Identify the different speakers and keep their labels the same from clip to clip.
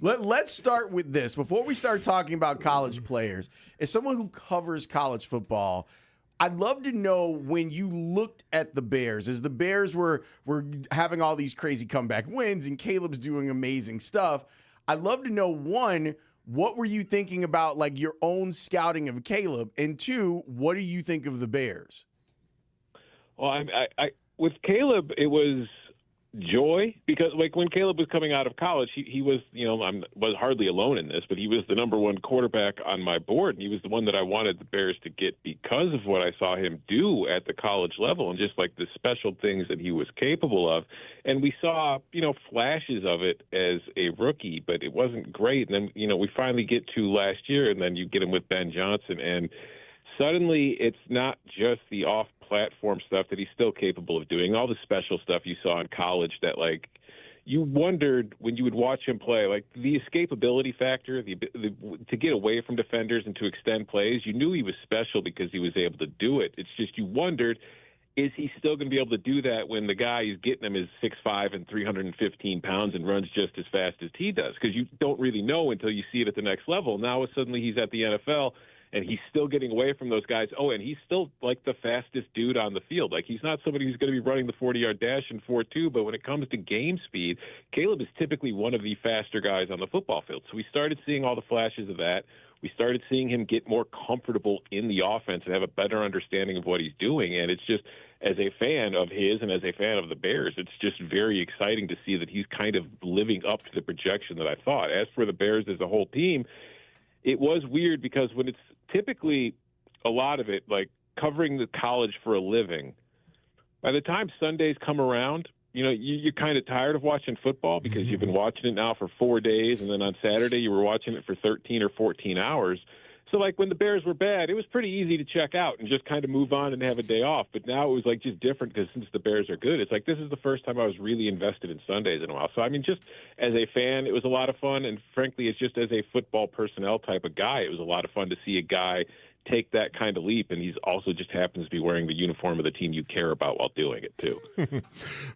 Speaker 1: Let's start with this. Before we start talking about college players, as someone who covers college football, I'd love to know when you looked at the Bears, as the Bears were having all these crazy comeback wins and Caleb's doing amazing stuff. I'd love to know, one, what were you thinking about like your own scouting of Caleb? And two, what do you think of the Bears?
Speaker 2: Well, I with Caleb, it was joy because like when Caleb was coming out of college, he was, was hardly alone in this, but he was the number one quarterback on my board. And he was the one that I wanted the Bears to get because of what I saw him do at the college level and just like the special things that he was capable of. And we saw, flashes of it as a rookie, but it wasn't great. And then, we finally get to last year and then you get him with Ben Johnson and suddenly it's not just the off-platform stuff that he's still capable of doing, all the special stuff you saw in college that, like, you wondered when you would watch him play, like the escapability factor, the to get away from defenders and to extend plays. You knew he was special because he was able to do it. It's just you wondered, is he still going to be able to do that when the guy who's getting him is 6'5" and 315 pounds and runs just as fast as he does? Because you don't really know until you see it at the next level. Now suddenly he's at the NFL, and he's still getting away from those guys. Oh, and he's still like the fastest dude on the field. Like he's not somebody who's going to be running the 40-yard dash in 4.2, but when it comes to game speed, Caleb is typically one of the faster guys on the football field. So we started seeing all the flashes of that. We started seeing him get more comfortable in the offense and have a better understanding of what he's doing. And it's just, as a fan of his and as a fan of the Bears, it's just very exciting to see that he's kind of living up to the projection that I thought. As for the Bears as a whole team, it was weird because when it's typically a lot of it, like covering the college for a living, by the time Sundays come around, you're kind of tired of watching football because you've been watching it now for 4 days, and then on Saturday you were watching it for 13 or 14 hours. So, like, when the Bears were bad, it was pretty easy to check out and just kind of move on and have a day off. But now it was, like, just different because since the Bears are good, it's like this is the first time I was really invested in Sundays in a while. So, I mean, just as a fan, it was a lot of fun. And, frankly, it's just as a football personnel type of guy, it was a lot of fun to see a guy take that kind of leap. And he's also just happens to be wearing the uniform of the team you care about while doing it, too.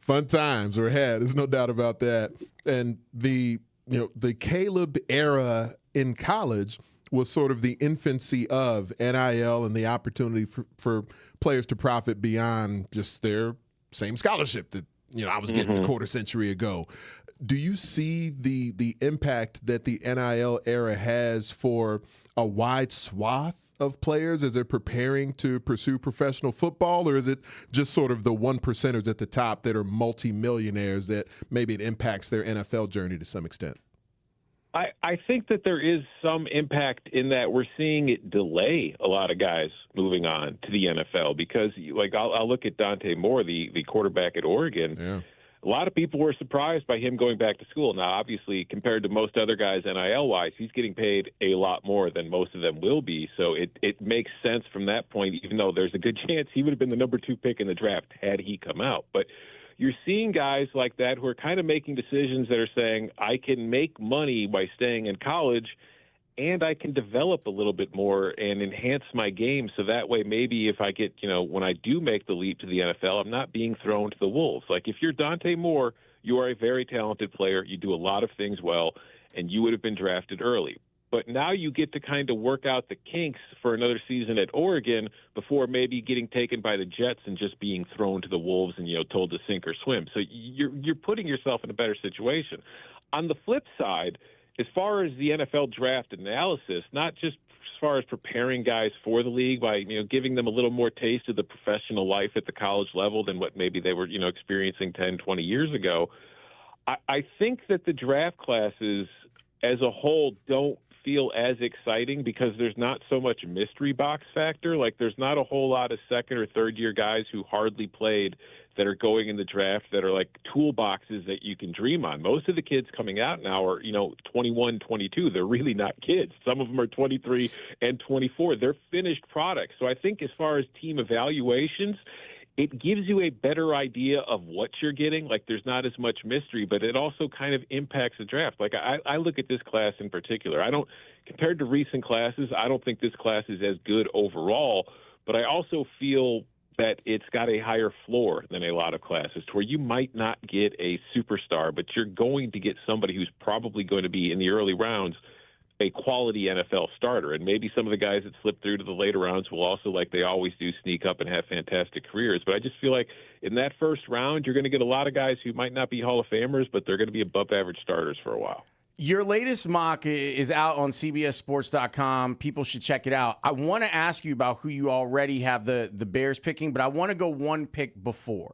Speaker 3: Fun times were had. There's no doubt about that. And the Caleb era in college was sort of the infancy of NIL and the opportunity for players to profit beyond just their same scholarship that, I was getting a quarter century ago. Do you see the impact that the NIL era has for a wide swath of players as they're preparing to pursue professional football, or is it just sort of the 1%ers at the top that are multimillionaires that maybe it impacts their NFL journey to some extent?
Speaker 2: I think that there is some impact in that we're seeing it delay a lot of guys moving on to the NFL because, like, I'll look at Dante Moore, the quarterback at Oregon.
Speaker 3: Yeah.
Speaker 2: A lot of people were surprised by him going back to school. Now, obviously, compared to most other guys NIL-wise, he's getting paid a lot more than most of them will be. So it makes sense from that point, even though there's a good chance he would have been the number 2 pick in the draft had he come out. But you're seeing guys like that who are kind of making decisions that are saying, I can make money by staying in college and I can develop a little bit more and enhance my game. So that way, maybe if I get, when I do make the leap to the NFL, I'm not being thrown to the wolves. Like if you're Dante Moore, you are a very talented player. You do a lot of things well, and you would have been drafted early. But now you get to kind of work out the kinks for another season at Oregon before maybe getting taken by the Jets and just being thrown to the wolves and, told to sink or swim. So you're putting yourself in a better situation. On the flip side, as far as the NFL draft analysis, not just as far as preparing guys for the league by, giving them a little more taste of the professional life at the college level than what maybe they were, experiencing 10, 20 years ago, I think that the draft classes as a whole don't feel as exciting because there's not so much mystery box factor. Like there's not a whole lot of second or third year guys who hardly played that are going in the draft that are like toolboxes that you can dream on. Most of the kids coming out now are, 21, 22. They're really not kids. Some of them are 23 and 24. They're finished products. So I think as far as team evaluations, it gives you a better idea of what you're getting. Like there's not as much mystery, but it also kind of impacts the draft. Like I look at this class in particular. Compared to recent classes, I don't think this class is as good overall, but I also feel that it's got a higher floor than a lot of classes, to where you might not get a superstar, but you're going to get somebody who's probably going to be in the early rounds a quality NFL starter. And maybe some of the guys that slip through to the later rounds will also, like they always do, sneak up and have fantastic careers. But I just feel like in that first round, you're going to get a lot of guys who might not be Hall of Famers, but they're going to be above average starters for a while.
Speaker 1: Your latest mock is out on CBSSports.com. People should check it out. I want to ask you about who you already have the Bears picking, but I want to go one pick before.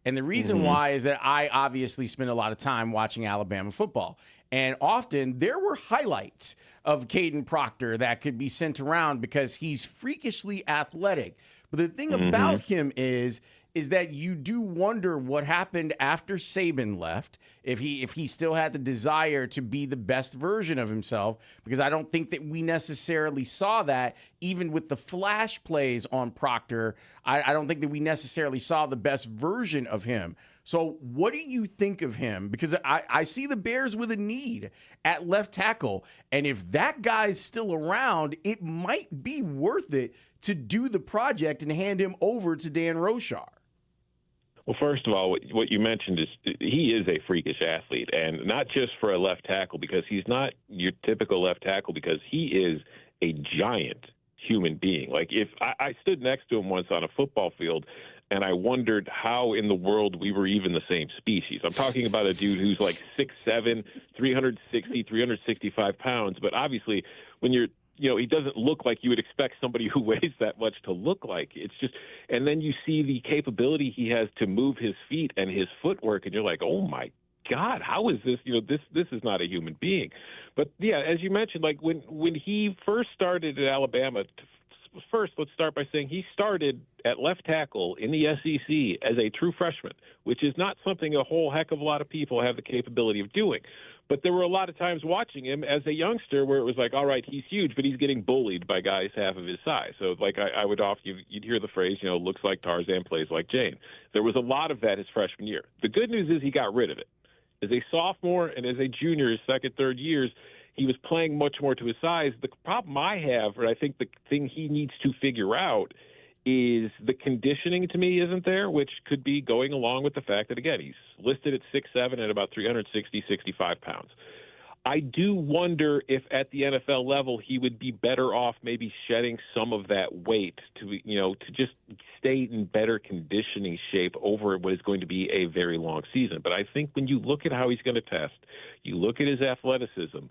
Speaker 1: And the reason why is that I obviously spend a lot of time watching Alabama football. And often there were highlights of Kaden Proctor that could be sent around because he's freakishly athletic. But the thing about him is that you do wonder what happened after Saban left, if he still had the desire to be the best version of himself, because I don't think that we necessarily saw that even with the flash plays on Proctor. I don't think that we necessarily saw the best version of him. So what do you think of him? Because I see the Bears with a need at left tackle, and if that guy's still around, it might be worth it to do the project and hand him over to Dan Rochar.
Speaker 2: Well, first of all, what you mentioned is he is a freakish athlete, and not just for a left tackle, because he's not your typical left tackle, because he is a giant human being. Like, if I stood next to him once on a football field, and I wondered how in the world we were even the same species. I'm talking about a dude who's like 6'7", 360, 365 pounds, but obviously when you're he doesn't look like you would expect somebody who weighs that much to look like. It's just, and then you see the capability he has to move his feet and his footwork, and you're like, oh my God, how is this? This is not a human being. But yeah, as you mentioned, like when he first started at Alabama, first let's start by saying he started at left tackle in the SEC as a true freshman, which is not something a whole heck of a lot of people have the capability of doing. But there were a lot of times watching him as a youngster where it was like, all right, he's huge, but he's getting bullied by guys half of his size. So like I would often, you'd hear the phrase, looks like Tarzan, plays like Jane. There was a lot of that his freshman year. The good news is he got rid of it. As a sophomore and as a junior, his second, third years, he was playing much more to his size. The problem I have, or I think the thing he needs to figure out, is the conditioning to me isn't there, which could be going along with the fact that, again, he's listed at 6'7" at about 360, 65 pounds. I do wonder if at the NFL level he would be better off maybe shedding some of that weight to just stay in better conditioning shape over what is going to be a very long season. But I think when you look at how he's going to test, you look at his athleticism,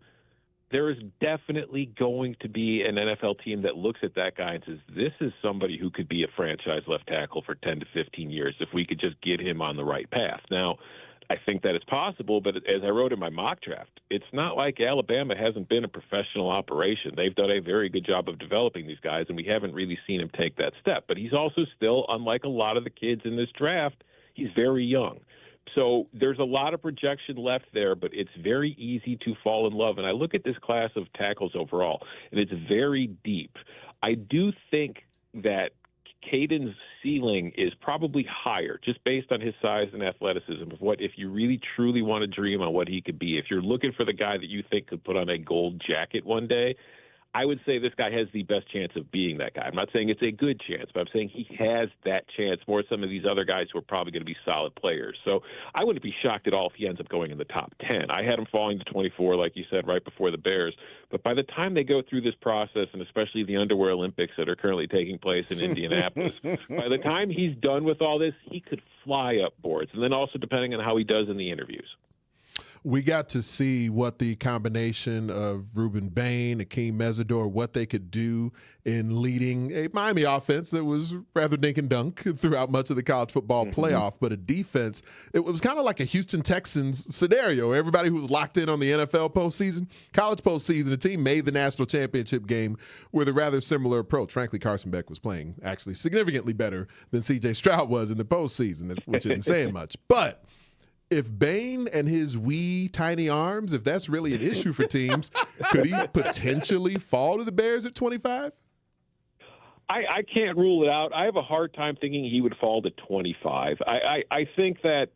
Speaker 2: there is definitely going to be an NFL team that looks at that guy and says, this is somebody who could be a franchise left tackle for 10 to 15 years if we could just get him on the right path. Now, I think that is possible, but as I wrote in my mock draft, it's not like Alabama hasn't been a professional operation. They've done a very good job of developing these guys, and we haven't really seen him take that step. But he's also still, unlike a lot of the kids in this draft, he's very young. So there's a lot of projection left there, but it's very easy to fall in love. And I look at this class of tackles overall, and it's very deep. I do think that Caden's ceiling is probably higher just based on his size and athleticism of what, if you really truly want to dream on what he could be, if you're looking for the guy that you think could put on a gold jacket one day, I would say this guy has the best chance of being that guy. I'm not saying it's a good chance, but I'm saying he has that chance more than some of these other guys who are probably going to be solid players. So I wouldn't be shocked at all if he ends up going in the top 10. I had him falling to 24, like you said, right before the Bears. But by the time they go through this process, and especially the underwear Olympics that are currently taking place in Indianapolis, by the time he's done with all this, he could fly up boards. And then also depending on how he does in the interviews.
Speaker 3: We got to see what the combination of Ruben Bane, Akeem Mesidor, what they could do in leading a Miami offense that was rather dink and dunk throughout much of the college football playoff, but a defense. It was kind of like a Houston Texans scenario. Everybody who was locked in on the NFL postseason, college postseason, the team made the national championship game with a rather similar approach. Frankly, Carson Beck was playing actually significantly better than C.J. Stroud was in the postseason, which isn't saying much. But if Bane and his wee tiny arms, if that's really an issue for teams, could he potentially fall to the Bears at 25?
Speaker 2: I can't rule it out. I have a hard time thinking he would fall to 25. I think that,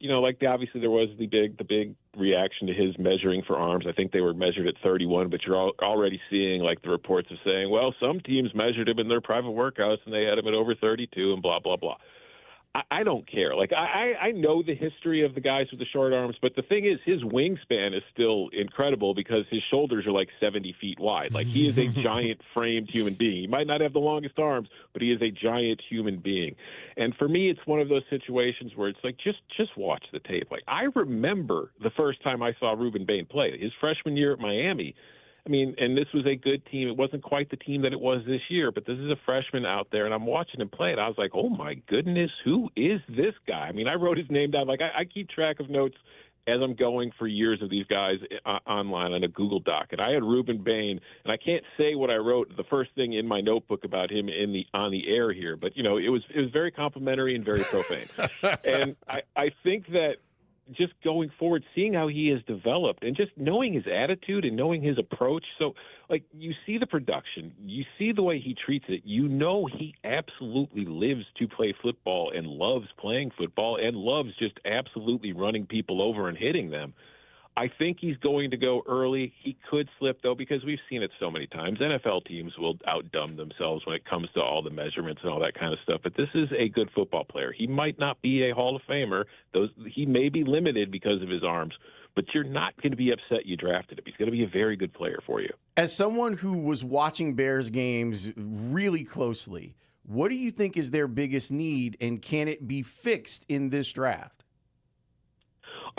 Speaker 2: obviously there was the big reaction to his measuring for arms. I think they were measured at 31, but you're already seeing the reports of saying, well, some teams measured him in their private workouts and they had him at over 32 and blah, blah, blah. I don't care. Like, I know the history of the guys with the short arms, but the thing is, his wingspan is still incredible because his shoulders are like 70 feet wide. Like, he is a giant framed human being. He might not have the longest arms, but he is a giant human being. And for me, it's one of those situations where it's like, just watch the tape. Like, I remember the first time I saw Ruben Bane play, his freshman year at Miami. I mean, and this was a good team. It wasn't quite the team that it was this year, but this is a freshman out there, and I'm watching him play, and I was like, oh, my goodness, who is this guy? I mean, I wrote his name down. Like, I keep track of notes as I'm going for years of these guys online on a Google Doc, and I had Ruben Bane, and I can't say what I wrote, the first thing in my notebook about him on the air here, but, you know, it was very complimentary and very profane. And I think that just going forward, seeing how he has developed and just knowing his attitude and knowing his approach. So, like, you see the production, you see the way he treats it, you know he absolutely lives to play football and loves playing football and loves just absolutely running people over and hitting them. I think he's going to go early. He could slip, though, because we've seen it so many times. NFL teams will outdumb themselves when it comes to all the measurements and all that kind of stuff. But this is a good football player. He might not be a Hall of Famer. He may be limited because of his arms, but you're not going to be upset you drafted him. He's going to be a very good player for you.
Speaker 1: As someone who was watching Bears games really closely, what do you think is their biggest need, and can it be fixed in this draft?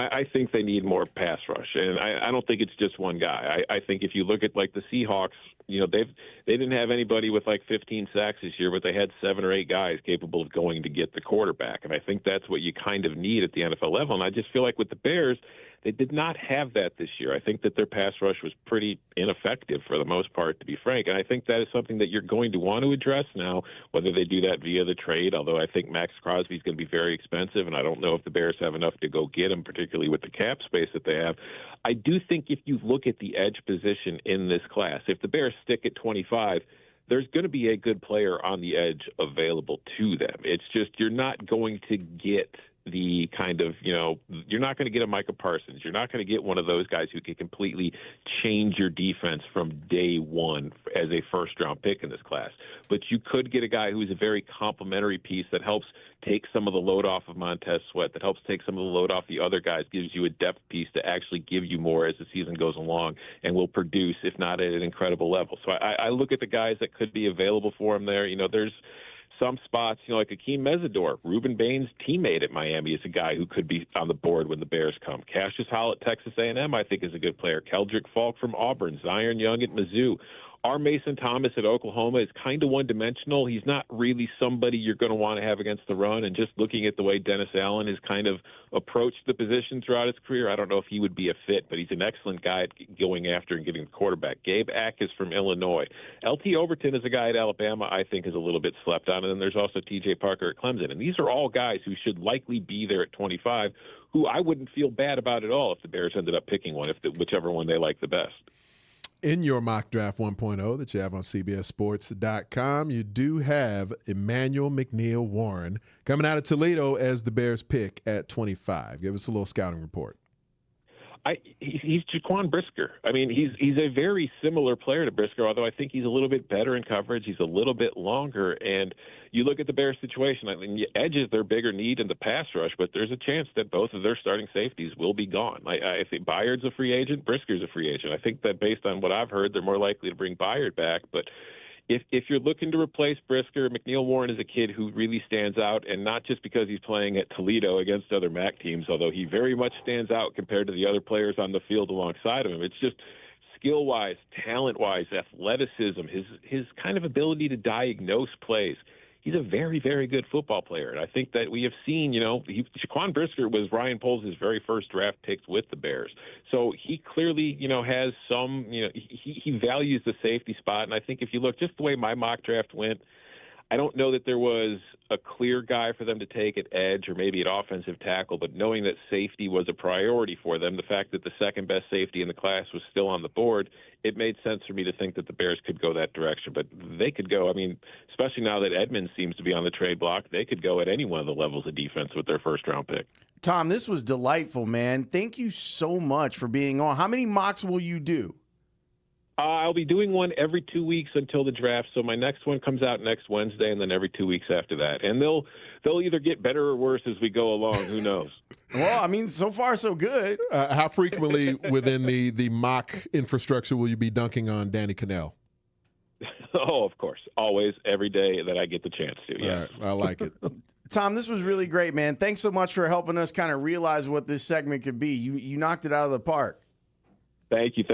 Speaker 2: I think they need more pass rush, and I don't think it's just one guy. I think if you look at, like, the Seahawks, you know, they didn't have anybody with like 15 sacks this year, but they had 7 or 8 guys capable of going to get the quarterback, and I think that's what you kind of need at the NFL level. And I just feel like with the Bears, they did not have that this year. I think that their pass rush was pretty ineffective for the most part, to be frank. And I think that is something that you're going to want to address now, whether they do that via the trade, although I think Max Crosby is going to be very expensive, and I don't know if the Bears have enough to go get him, particularly with the cap space that they have. I do think if you look at the edge position in this class, if the Bears stick at 25, there's going to be a good player on the edge available to them. It's just you're not going to get the kind of, you know, you're not going to get a Micah Parsons. You're not going to get one of those guys who can completely change your defense from day one as a first-round pick in this class. But you could get a guy who's a very complementary piece that helps take some of the load off of Montez Sweat, that helps take some of the load off the other guys, gives you a depth piece to actually give you more as the season goes along and will produce, if not at an incredible level. So I look at the guys that could be available for him there. You know, there's some spots, you know, like Akeem Mesidor, Ruben Bane's teammate at Miami, is a guy who could be on the board when the Bears come. Cassius Howell at Texas A&M, I think, is a good player. Keldrick Falk from Auburn, Zion Young at Mizzou. Our Mason Thomas at Oklahoma is kind of one-dimensional. He's not really somebody you're going to want to have against the run. And just looking at the way Dennis Allen has kind of approached the position throughout his career, I don't know if he would be a fit, but he's an excellent guy at going after and getting the quarterback. Gabe Ackes from Illinois. L.T. Overton is a guy at Alabama I think is a little bit slept on. And then there's also T.J. Parker at Clemson. And these are all guys who should likely be there at 25, who I wouldn't feel bad about at all if the Bears ended up picking one, whichever one they like the best.
Speaker 3: In your mock draft 1.0 that you have on CBSSports.com, you do have Emmanuel McNeil-Warren coming out of Toledo as the Bears pick at 25. Give us a little scouting report.
Speaker 2: He's Jaquan Brisker. I mean, he's a very similar player to Brisker, although I think he's a little bit better in coverage. He's a little bit longer. And you look at the Bears situation, I mean, edge is their bigger need in the pass rush, but there's a chance that both of their starting safeties will be gone. I think Byard's a free agent, Brisker's a free agent. I think that based on what I've heard, they're more likely to bring Byard back. But if you're looking to replace Brisker, McNeil-Warren is a kid who really stands out, and not just because he's playing at Toledo against other MAC teams, although he very much stands out compared to the other players on the field alongside of him. It's just skill-wise, talent-wise, athleticism, his kind of ability to diagnose plays. He's a very, very good football player. And I think that we have seen, you know, Jaquan Brisker was Ryan Poles' very first draft pick with the Bears. So he clearly, you know, has some, you know, he values the safety spot. And I think if you look just the way my mock draft went, I don't know that there was a clear guy for them to take at edge or maybe at offensive tackle, but knowing that safety was a priority for them, the fact that the second best safety in the class was still on the board, it made sense for me to think that the Bears could go that direction. But they could go, I mean, especially now that Edmonds seems to be on the trade block, they could go at any one of the levels of defense with their first-round pick.
Speaker 1: Tom, this was delightful, man. Thank you so much for being on. How many mocks will you do?
Speaker 2: I'll be doing one every 2 weeks until the draft. So my next one comes out next Wednesday, and then every 2 weeks after that. And they'll either get better or worse as we go along. Who knows?
Speaker 1: Well, I mean, so far so good.
Speaker 3: How frequently within the mock infrastructure will you be dunking on Danny Cannell?
Speaker 2: Oh, of course. Always, every day that I get the chance to, yes.
Speaker 3: All right, I like it.
Speaker 1: Tom, this was really great, man. Thanks so much for helping us kind of realize what this segment could be. You knocked it out of the park.
Speaker 2: Thank you.